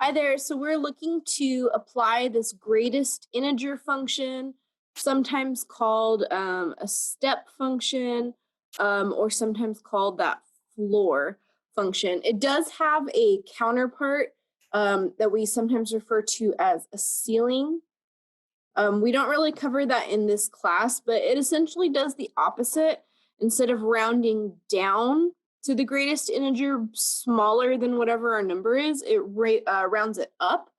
Hi there. So we're looking to apply this greatest integer function, sometimes called a step function, or sometimes called that floor function. It does have a counterpart that we sometimes refer to as a ceiling. We don't really cover that in this class, but it essentially does the opposite. Instead of rounding down to the greatest integer smaller than whatever our number is, it rounds it up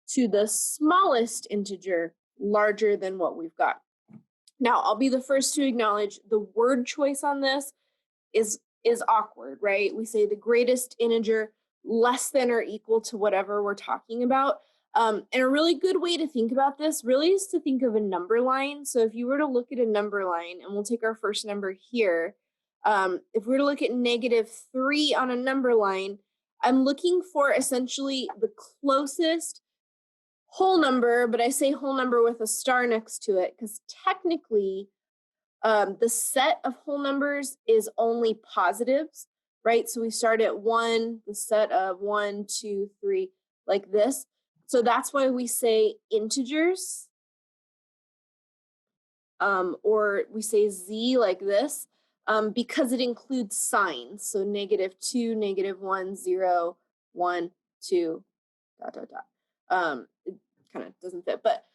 to the smallest integer larger than what we've got. Now, I'll be the first to acknowledge the word choice on this is awkward, right? We say the greatest integer less than or equal to whatever we're talking about. And a really good way to think about this really is to think of a number line. So if you were to look at a number line, and we'll take our first number here, if we were to look at -3 on a number line, I'm looking for essentially the closest whole number, but I say whole number with a star next to it because technically the set of whole numbers is only positives, right? So we start at 1, the set of 1, 2, 3, like this. So that's why we say integers, or we say z like this, because it includes signs. So -2, -1, 0, 1, 2, ... It kind of doesn't fit, but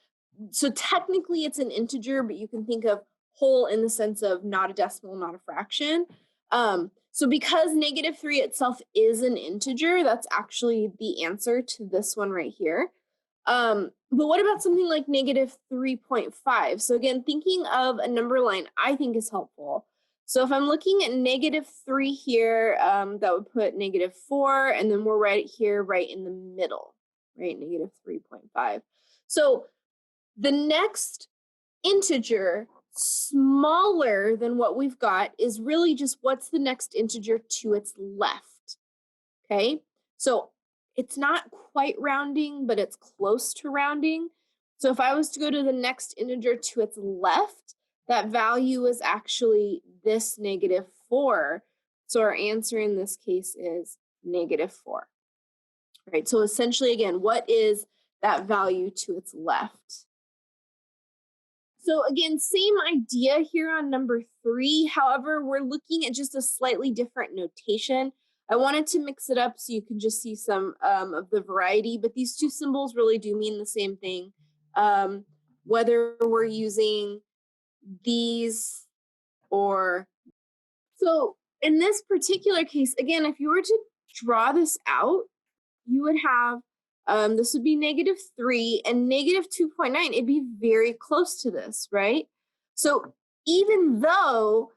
so technically it's an integer, but you can think of whole in the sense of not a decimal, not a fraction. So because -3 itself is an integer, that's actually the answer to this one right here. But what about something like -3.5? So again, thinking of a number line I think is helpful. So if I'm looking at -3 here, that would put -4, and then we're right here, right in the middle, right? -3.5. So the next integer smaller than what we've got is really just what's the next integer to its left, okay? So it's not quite rounding, but it's close to rounding. So if I was to go to the next integer to its left, that value is actually this -4. So our answer in this case is -4, right? So essentially, again, what is that value to its left? So again, same idea here on number 3. However, we're looking at just a slightly different notation. I wanted to mix it up so you can just see some of the variety, but these two symbols really do mean the same thing. Whether we're using these or... So in this particular case, again, if you were to draw this out, you would have, this would be -3 and -2.9. It'd be very close to this, right? So even though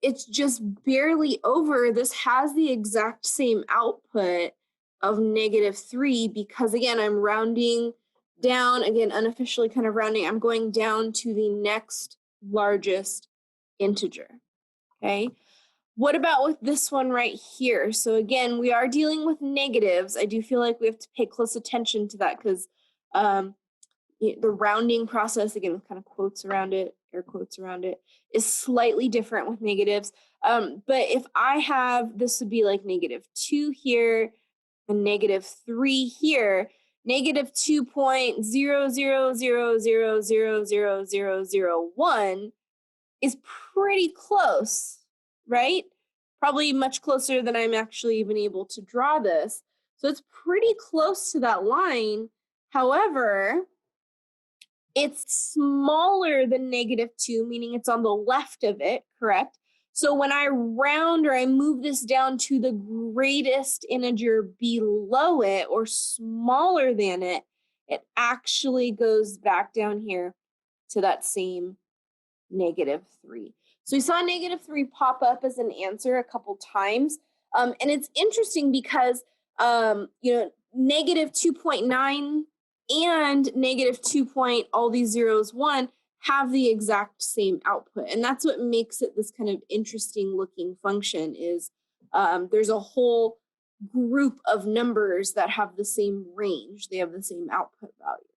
it's just barely over, this has the exact same output of -3 because, again, I'm rounding down, again, unofficially kind of rounding, I'm going down to the next largest integer, okay? What about with this one right here? So again, we are dealing with negatives. I do feel like we have to pay close attention to that because the rounding process, again, with kind of quotes around it, air quotes around it, is slightly different with negatives. But if I have, this would be like -2 here and -3 here, -2.0000000001 is pretty close, right? Probably much closer than I'm actually even able to draw this. So it's pretty close to that line. However, it's smaller than -2, meaning it's on the left of it, correct? So when I round or I move this down to the greatest integer below it or smaller than it, it actually goes back down here to that same -3. So we saw -3 pop up as an answer a couple times. And it's interesting because, -2.9 and -2 all these zeros, 1 have the exact same output. And that's what makes it this kind of interesting looking function is there's a whole group of numbers that have the same range. They have the same output value.